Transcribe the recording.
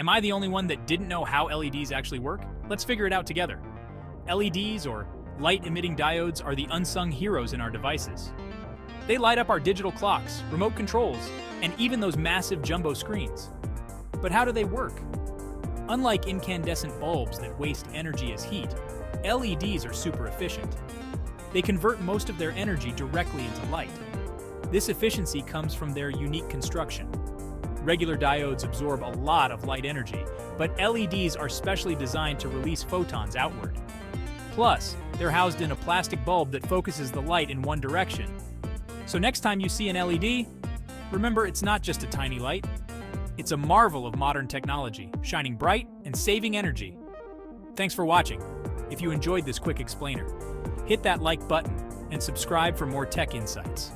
Am I the only one that didn't know how LEDs actually work? Let's figure it out together. LEDs, or Light Emitting Diodes, are the unsung heroes in our devices. They light up our digital clocks, remote controls, and even those massive jumbo screens. But how do they work? Unlike incandescent bulbs that waste energy as heat, LEDs are super efficient. They convert most of their energy directly into light. This efficiency comes from their unique construction. Regular diodes absorb a lot of light energy, but LEDs are specially designed to release photons outward. Plus, they're housed in a plastic bulb that focuses the light in one direction. So next time you see an LED, remember it's not just a tiny light. It's a marvel of modern technology, shining bright and saving energy. Thanks for watching. If you enjoyed this quick explainer, hit that like button and subscribe for more tech insights.